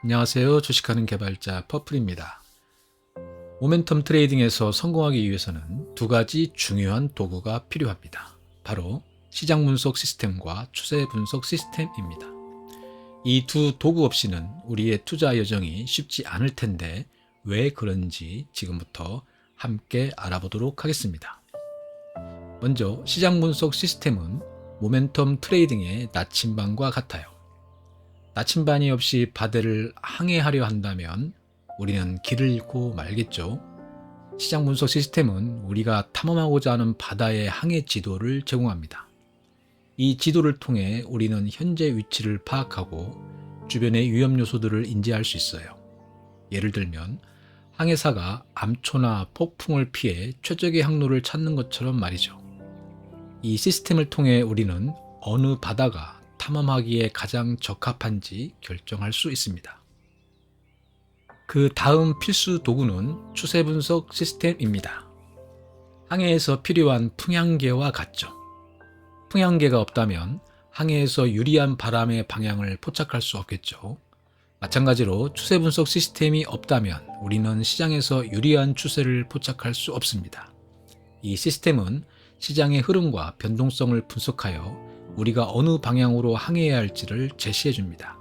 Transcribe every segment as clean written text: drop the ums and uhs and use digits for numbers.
안녕하세요. 주식하는 개발자 퍼플입니다. 모멘텀 트레이딩에서 성공하기 위해서는 두 가지 중요한 도구가 필요합니다. 바로 시장 분석 시스템과 추세 분석 시스템입니다. 이 두 도구 없이는 우리의 투자 여정이 쉽지 않을 텐데 왜 그런지 지금부터 함께 알아보도록 하겠습니다. 먼저 시장 분석 시스템은 모멘텀 트레이딩의 나침반과 같아요. 나침반이 없이 바다를 항해하려 한다면 우리는 길을 잃고 말겠죠. 시장 분석 시스템은 우리가 탐험하고자 하는 바다의 항해 지도를 제공합니다. 이 지도를 통해 우리는 현재 위치를 파악하고 주변의 위험 요소들을 인지할 수 있어요. 예를 들면 항해사가 암초나 폭풍을 피해 최적의 항로를 찾는 것처럼 말이죠. 이 시스템을 통해 우리는 어느 바다가 탐험하기에 가장 적합한지 결정할 수 있습니다. 그 다음 필수 도구는 추세 분석 시스템입니다. 항해에서 필요한 풍향계와 같죠. 풍향계가 없다면 항해에서 유리한 바람의 방향을 포착할 수 없겠죠. 마찬가지로 추세 분석 시스템이 없다면 우리는 시장에서 유리한 추세를 포착할 수 없습니다. 이 시스템은 시장의 흐름과 변동성을 분석하여 우리가 어느 방향으로 항해해야 할지를 제시해 줍니다.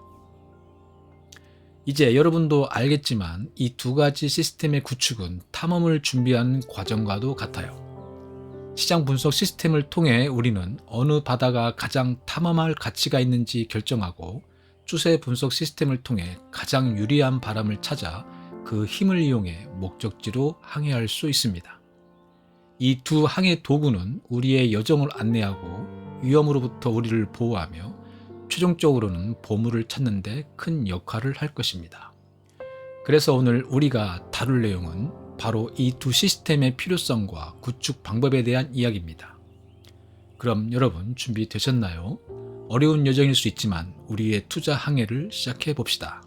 이제 여러분도 알겠지만 이 두 가지 시스템의 구축은 탐험을 준비하는 과정과도 같아요. 시장 분석 시스템을 통해 우리는 어느 바다가 가장 탐험할 가치가 있는지 결정하고 추세 분석 시스템을 통해 가장 유리한 바람을 찾아 그 힘을 이용해 목적지로 항해할 수 있습니다. 이 두 항해 도구는 우리의 여정을 안내하고 위험으로부터 우리를 보호하며 최종적으로는 보물을 찾는 데 큰 역할을 할 것입니다. 그래서 오늘 우리가 다룰 내용은 바로 이 두 시스템의 필요성과 구축 방법에 대한 이야기입니다. 그럼 여러분 준비되셨나요? 어려운 여정일 수 있지만 우리의 투자 항해를 시작해 봅시다.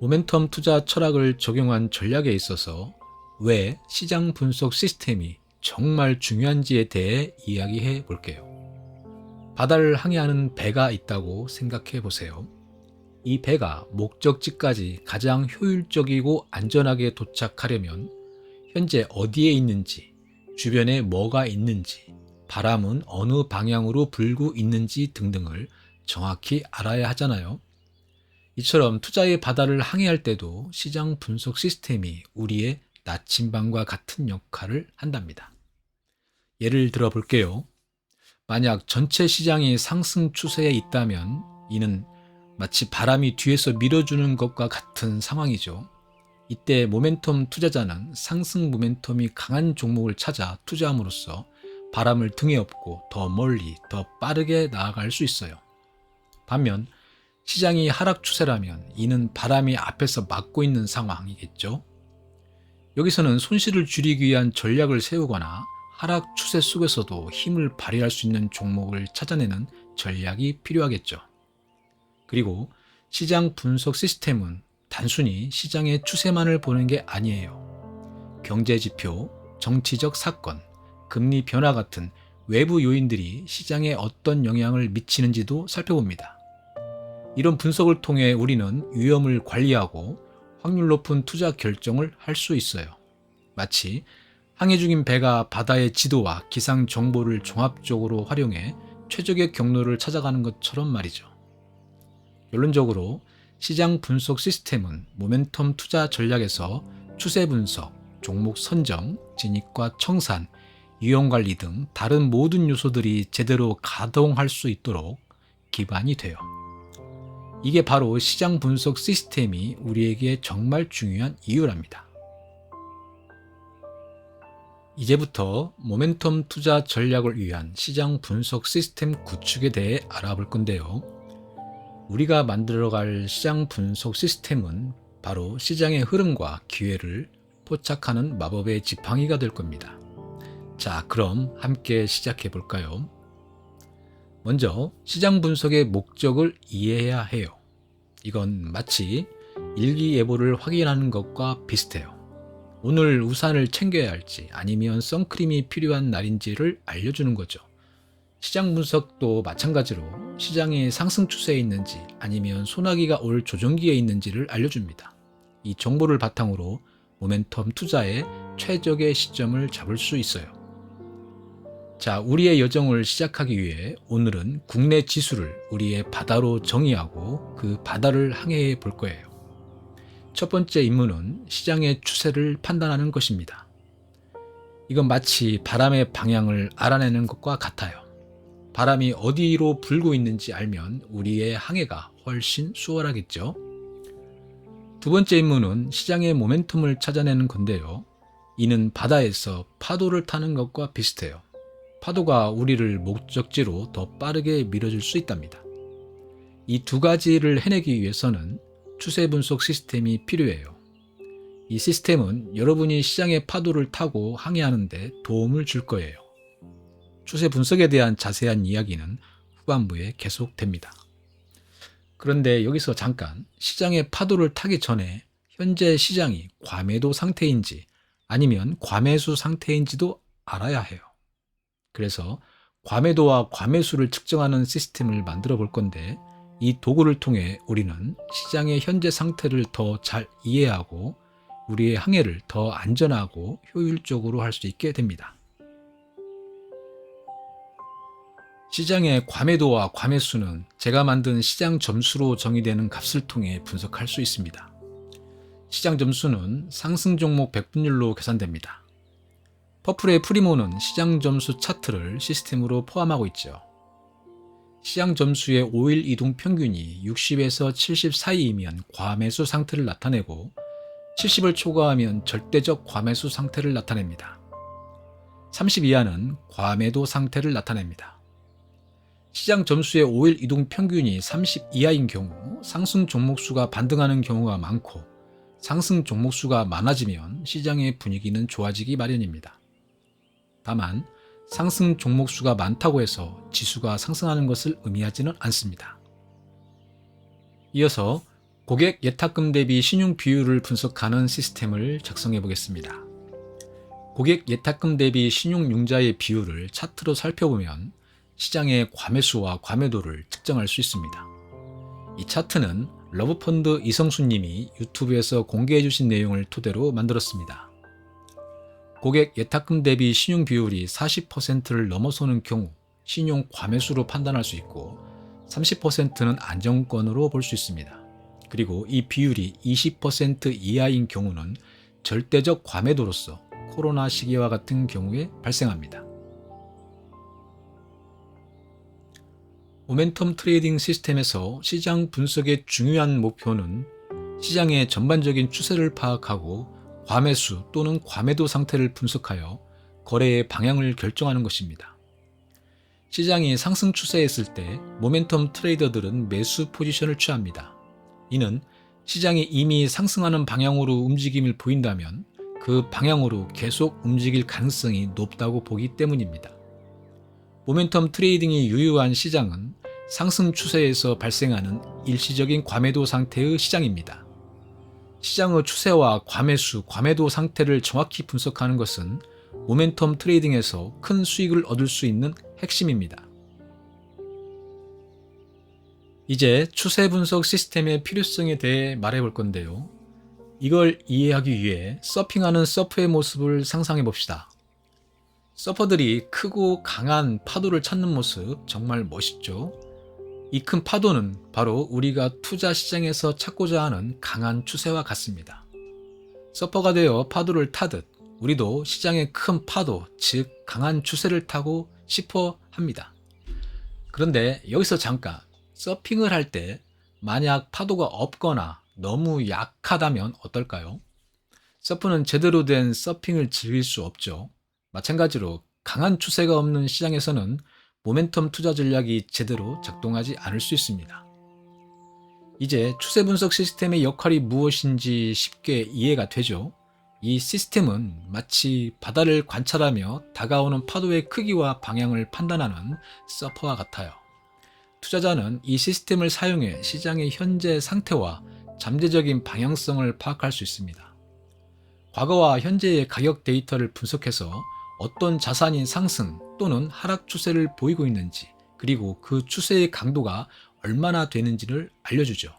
모멘텀 투자 철학을 적용한 전략에 있어서 왜 시장 분석 시스템이 정말 중요한지에 대해 이야기해 볼게요. 바다를 항해하는 배가 있다고 생각해 보세요. 이 배가 목적지까지 가장 효율적이고 안전하게 도착하려면 현재 어디에 있는지, 주변에 뭐가 있는지, 바람은 어느 방향으로 불고 있는지 등등을 정확히 알아야 하잖아요. 이처럼 투자의 바다를 항해할 때도 시장 분석 시스템이 우리의 나침반과 같은 역할을 한답니다. 예를 들어 볼게요. 만약 전체 시장이 상승 추세에 있다면 이는 마치 바람이 뒤에서 밀어주는 것과 같은 상황이죠. 이때 모멘텀 투자자는 상승 모멘텀이 강한 종목을 찾아 투자함으로써 바람을 등에 업고 더 멀리, 더 빠르게 나아갈 수 있어요. 반면 시장이 하락 추세라면 이는 바람이 앞에서 막고 있는 상황이겠죠. 여기서는 손실을 줄이기 위한 전략을 세우거나 하락 추세 속에서도 힘을 발휘할 수 있는 종목을 찾아내는 전략이 필요하겠죠. 그리고 시장 분석 시스템은 단순히 시장의 추세만을 보는 게 아니에요. 경제 지표, 정치적 사건, 금리 변화 같은 외부 요인들이 시장에 어떤 영향을 미치는지도 살펴봅니다. 이런 분석을 통해 우리는 위험을 관리하고 확률 높은 투자 결정을 할 수 있어요. 마치 항해 중인 배가 바다의 지도와 기상 정보를 종합적으로 활용해 최적의 경로를 찾아가는 것처럼 말이죠. 결론적으로 시장 분석 시스템은 모멘텀 투자 전략에서 추세 분석, 종목 선정, 진입과 청산, 위험 관리 등 다른 모든 요소들이 제대로 가동할 수 있도록 기반이 돼요. 이게 바로 시장 분석 시스템이 우리에게 정말 중요한 이유랍니다. 이제부터 모멘텀 투자 전략을 위한 시장 분석 시스템 구축에 대해 알아볼 건데요. 우리가 만들어갈 시장 분석 시스템은 바로 시장의 흐름과 기회를 포착하는 마법의 지팡이가 될 겁니다. 자, 그럼 함께 시작해 볼까요? 먼저 시장 분석의 목적을 이해해야 해요. 이건 마치 일기예보를 확인하는 것과 비슷해요. 오늘 우산을 챙겨야 할지 아니면 선크림이 필요한 날인지를 알려주는 거죠. 시장 분석도 마찬가지로 시장이 상승 추세에 있는지 아니면 소나기가 올 조정기에 있는지를 알려줍니다. 이 정보를 바탕으로 모멘텀 투자의 최적의 시점을 잡을 수 있어요. 자, 우리의 여정을 시작하기 위해 오늘은 국내 지수를 우리의 바다로 정의하고 그 바다를 항해해 볼 거예요. 첫 번째 임무는 시장의 추세를 판단하는 것입니다. 이건 마치 바람의 방향을 알아내는 것과 같아요. 바람이 어디로 불고 있는지 알면 우리의 항해가 훨씬 수월하겠죠. 두 번째 임무는 시장의 모멘텀을 찾아내는 건데요. 이는 바다에서 파도를 타는 것과 비슷해요. 파도가 우리를 목적지로 더 빠르게 밀어줄 수 있답니다. 이 두 가지를 해내기 위해서는 추세 분석 시스템이 필요해요. 이 시스템은 여러분이 시장의 파도를 타고 항해하는 데 도움을 줄 거예요. 추세 분석에 대한 자세한 이야기는 후반부에 계속됩니다. 그런데 여기서 잠깐 시장의 파도를 타기 전에 현재 시장이 과매도 상태인지 아니면 과매수 상태인지도 알아야 해요. 그래서 과매도와 과매수를 측정하는 시스템을 만들어 볼 건데 이 도구를 통해 우리는 시장의 현재 상태를 더 잘 이해하고 우리의 항해를 더 안전하고 효율적으로 할 수 있게 됩니다. 시장의 과매도와 과매수는 제가 만든 시장 점수로 정의되는 값을 통해 분석할 수 있습니다. 시장 점수는 상승 종목 백분율로 계산됩니다. 퍼플의 프리모는 시장 점수 차트를 시스템으로 포함하고 있죠. 시장 점수의 5일 이동 평균이 60에서 70 사이이면 과매수 상태를 나타내고 70을 초과하면 절대적 과매수 상태를 나타냅니다. 30 이하는 과매도 상태를 나타냅니다. 시장 점수의 5일 이동 평균이 30 이하인 경우 상승 종목수가 반등하는 경우가 많고 상승 종목수가 많아지면 시장의 분위기는 좋아지기 마련입니다. 다만 상승 종목수가 많다고 해서 지수가 상승하는 것을 의미하지는 않습니다. 이어서 고객 예탁금 대비 신용 비율을 분석하는 시스템을 작성해 보겠습니다. 고객 예탁금 대비 신용융자의 비율을 차트로 살펴보면 시장의 과매수와 과매도를 측정할 수 있습니다. 이 차트는 러브펀드 이성수님이 유튜브에서 공개해 주신 내용을 토대로 만들었습니다. 고객 예탁금 대비 신용 비율이 40%를 넘어서는 경우 신용 과매수로 판단할 수 있고 30%는 안정권으로 볼 수 있습니다. 그리고 이 비율이 20% 이하인 경우는 절대적 과매도로서 코로나 시기와 같은 경우에 발생합니다. 모멘텀 트레이딩 시스템에서 시장 분석의 중요한 목표는 시장의 전반적인 추세를 파악하고 과매수 또는 과매도 상태를 분석하여 거래의 방향을 결정하는 것입니다. 시장이 상승 추세에 있을 때 모멘텀 트레이더들은 매수 포지션을 취합니다. 이는 시장이 이미 상승하는 방향으로 움직임을 보인다면 그 방향으로 계속 움직일 가능성이 높다고 보기 때문입니다. 모멘텀 트레이딩이 유효한 시장은 상승 추세에서 발생하는 일시적인 과매도 상태의 시장입니다. 시장의 추세와 과매수, 과매도 상태를 정확히 분석하는 것은 모멘텀 트레이딩에서 큰 수익을 얻을 수 있는 핵심입니다. 이제 추세 분석 시스템의 필요성에 대해 말해 볼 건데요. 이걸 이해하기 위해 서핑하는 서퍼의 모습을 상상해 봅시다. 서퍼들이 크고 강한 파도를 찾는 모습 정말 멋있죠? 이 큰 파도는 바로 우리가 투자 시장에서 찾고자 하는 강한 추세와 같습니다. 서퍼가 되어 파도를 타듯 우리도 시장의 큰 파도, 즉 강한 추세를 타고 싶어 합니다. 그런데 여기서 잠깐 서핑을 할 때 만약 파도가 없거나 너무 약하다면 어떨까요? 서프는 제대로 된 서핑을 즐길 수 없죠. 마찬가지로 강한 추세가 없는 시장에서는 모멘텀 투자 전략이 제대로 작동하지 않을 수 있습니다. 이제 추세 분석 시스템의 역할이 무엇인지 쉽게 이해가 되죠. 이 시스템은 마치 바다를 관찰하며 다가오는 파도의 크기와 방향을 판단하는 서퍼와 같아요. 투자자는 이 시스템을 사용해 시장의 현재 상태와 잠재적인 방향성을 파악할 수 있습니다. 과거와 현재의 가격 데이터를 분석해서 어떤 자산이 상승 또는 하락 추세를 보이고 있는지, 그리고 그 추세의 강도가 얼마나 되는지를 알려주죠.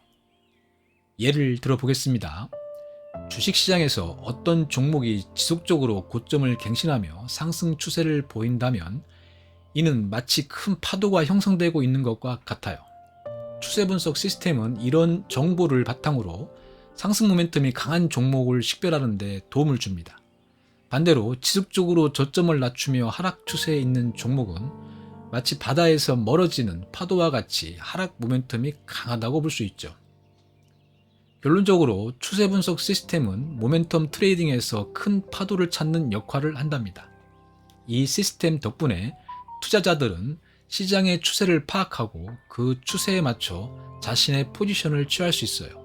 예를 들어 보겠습니다. 주식시장에서 어떤 종목이 지속적으로 고점을 갱신하며 상승 추세를 보인다면 이는 마치 큰 파도가 형성되고 있는 것과 같아요. 추세 분석 시스템은 이런 정보를 바탕으로 상승 모멘텀이 강한 종목을 식별하는 데 도움을 줍니다. 반대로 지속적으로 저점을 낮추며 하락 추세에 있는 종목은 마치 바다에서 멀어지는 파도와 같이 하락 모멘텀이 강하다고 볼 수 있죠. 결론적으로 추세 분석 시스템은 모멘텀 트레이딩에서 큰 파도를 찾는 역할을 한답니다. 이 시스템 덕분에 투자자들은 시장의 추세를 파악하고 그 추세에 맞춰 자신의 포지션을 취할 수 있어요.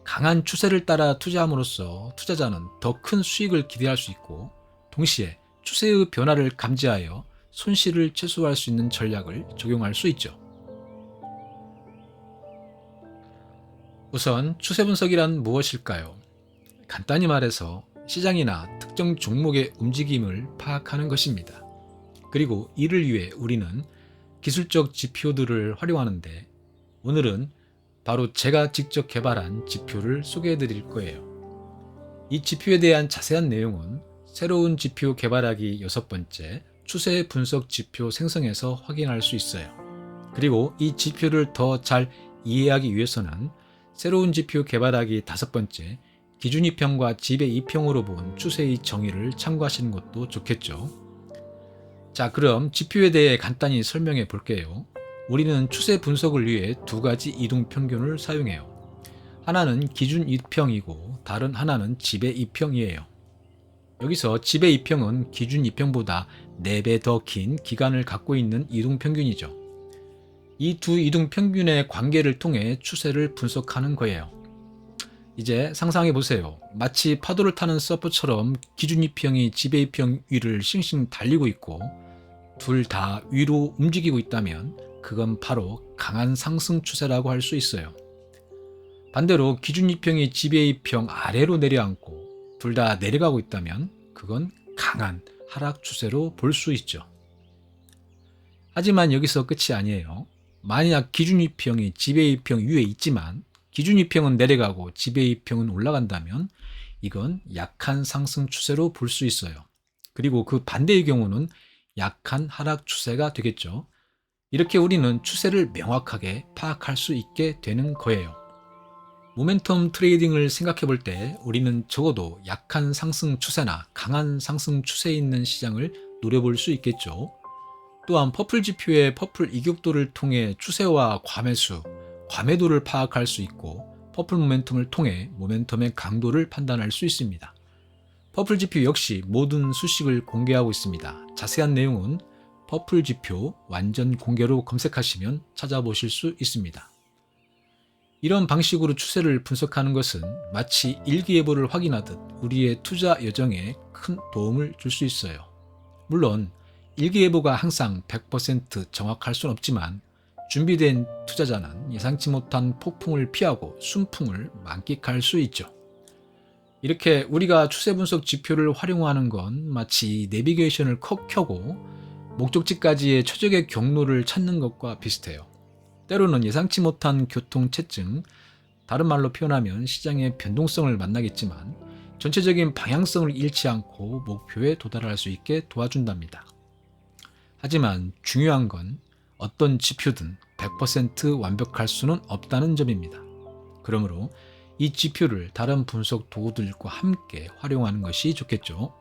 강한 추세를 따라 투자함으로써 투자자는 더 큰 수익을 기대할 수 있고, 동시에 추세의 변화를 감지하여 손실을 최소화할 수 있는 전략을 적용할 수 있죠. 우선 추세 분석이란 무엇일까요? 간단히 말해서 시장이나 특정 종목의 움직임을 파악하는 것입니다. 그리고 이를 위해 우리는 기술적 지표들을 활용하는데, 오늘은 바로 제가 직접 개발한 지표를 소개해 드릴 거예요. 이 지표에 대한 자세한 내용은 새로운 지표 개발하기 6번째 추세 분석 지표 생성에서 확인할 수 있어요. 그리고 이 지표를 더 잘 이해하기 위해서는 새로운 지표 개발하기 5번째 기준 이평과 지배 이평으로 본 추세의 정의를 참고하시는 것도 좋겠죠. 자, 그럼 지표에 대해 간단히 설명해 볼게요. 우리는 추세 분석을 위해 두 가지 이동 평균을 사용해요. 하나는 기준 이평이고 다른 하나는 지배 이평이에요. 여기서 지배 이평은 기준 이평보다 4배 더 긴 기간을 갖고 있는 이동 평균이죠. 이 두 이동 평균의 관계를 통해 추세를 분석하는 거예요. 이제 상상해 보세요. 마치 파도를 타는 서퍼처럼 기준 이평이 지배 이평 위를 싱싱 달리고 있고 둘 다 위로 움직이고 있다면 그건 바로 강한 상승 추세라고 할 수 있어요. 반대로 기준 이평이 지배 이평 아래로 내려앉고 둘 다 내려가고 있다면 그건 강한 하락 추세로 볼 수 있죠. 하지만 여기서 끝이 아니에요. 만약 기준 이평이 지배 이평 위에 있지만 기준 이평은 내려가고 지배 이평은 올라간다면 이건 약한 상승 추세로 볼 수 있어요. 그리고 그 반대의 경우는 약한 하락 추세가 되겠죠. 이렇게 우리는 추세를 명확하게 파악할 수 있게 되는 거예요. 모멘텀 트레이딩을 생각해 볼 때 우리는 적어도 약한 상승 추세나 강한 상승 추세에 있는 시장을 노려볼 수 있겠죠. 또한 퍼플 지표의 퍼플 이격도를 통해 추세와 과매수, 과매도를 파악할 수 있고 퍼플 모멘텀을 통해 모멘텀의 강도를 판단할 수 있습니다. 퍼플 지표 역시 모든 수식을 공개하고 있습니다. 자세한 내용은 퍼플 지표 완전 공개로 검색하시면 찾아보실 수 있습니다. 이런 방식으로 추세를 분석하는 것은 마치 일기예보를 확인하듯 우리의 투자 여정에 큰 도움을 줄 수 있어요. 물론 일기예보가 항상 100% 정확할 순 없지만 준비된 투자자는 예상치 못한 폭풍을 피하고 순풍을 만끽할 수 있죠. 이렇게 우리가 추세 분석 지표를 활용하는 건 마치 내비게이션을 콕 켜고 목적지까지의 최적의 경로를 찾는 것과 비슷해요. 때로는 예상치 못한 교통체증, 다른 말로 표현하면 시장의 변동성을 만나겠지만 전체적인 방향성을 잃지 않고 목표에 도달할 수 있게 도와준답니다. 하지만 중요한 건 어떤 지표든 100% 완벽할 수는 없다는 점입니다. 그러므로 이 지표를 다른 분석 도구들과 함께 활용하는 것이 좋겠죠.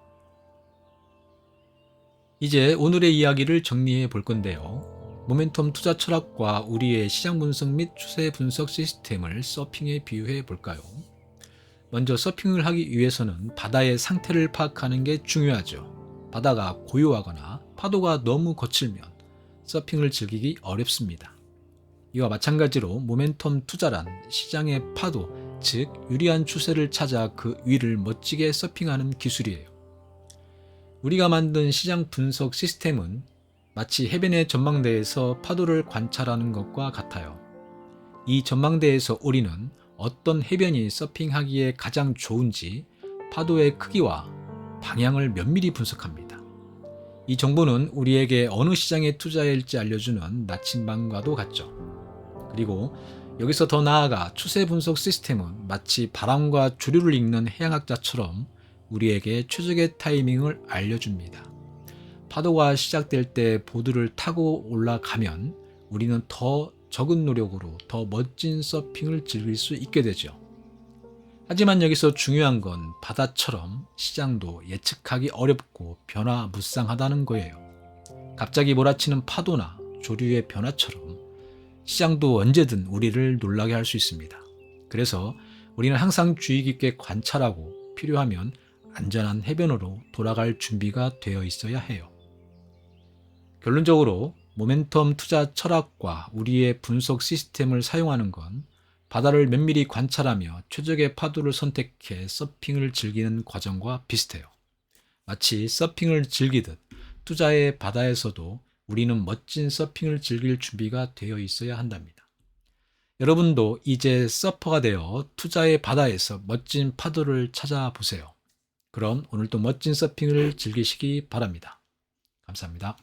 이제 오늘의 이야기를 정리해 볼 건데요. 모멘텀 투자 철학과 우리의 시장 분석 및 추세 분석 시스템을 서핑에 비유해 볼까요? 먼저 서핑을 하기 위해서는 바다의 상태를 파악하는 게 중요하죠. 바다가 고요하거나 파도가 너무 거칠면 서핑을 즐기기 어렵습니다. 이와 마찬가지로 모멘텀 투자란 시장의 파도, 즉 유리한 추세를 찾아 그 위를 멋지게 서핑하는 기술이에요. 우리가 만든 시장 분석 시스템은 마치 해변의 전망대에서 파도를 관찰하는 것과 같아요. 이 전망대에서 우리는 어떤 해변이 서핑하기에 가장 좋은지 파도의 크기와 방향을 면밀히 분석합니다. 이 정보는 우리에게 어느 시장에 투자해야 할지 알려주는 나침반과도 같죠. 그리고 여기서 더 나아가 추세 분석 시스템은 마치 바람과 주류를 읽는 해양학자처럼 우리에게 최적의 타이밍을 알려줍니다. 파도가 시작될 때 보드를 타고 올라가면 우리는 더 적은 노력으로 더 멋진 서핑을 즐길 수 있게 되죠. 하지만 여기서 중요한 건 바다처럼 시장도 예측하기 어렵고 변화무쌍하다는 거예요. 갑자기 몰아치는 파도나 조류의 변화처럼 시장도 언제든 우리를 놀라게 할 수 있습니다. 그래서 우리는 항상 주의 깊게 관찰하고 필요하면 안전한 해변으로 돌아갈 준비가 되어 있어야 해요. 결론적으로 모멘텀 투자 철학과 우리의 분석 시스템을 사용하는 건 바다를 면밀히 관찰하며 최적의 파도를 선택해 서핑을 즐기는 과정과 비슷해요. 마치 서핑을 즐기듯 투자의 바다에서도 우리는 멋진 서핑을 즐길 준비가 되어 있어야 한답니다. 여러분도 이제 서퍼가 되어 투자의 바다에서 멋진 파도를 찾아보세요. 그럼 오늘도 멋진 서핑을 즐기시기 바랍니다. 감사합니다.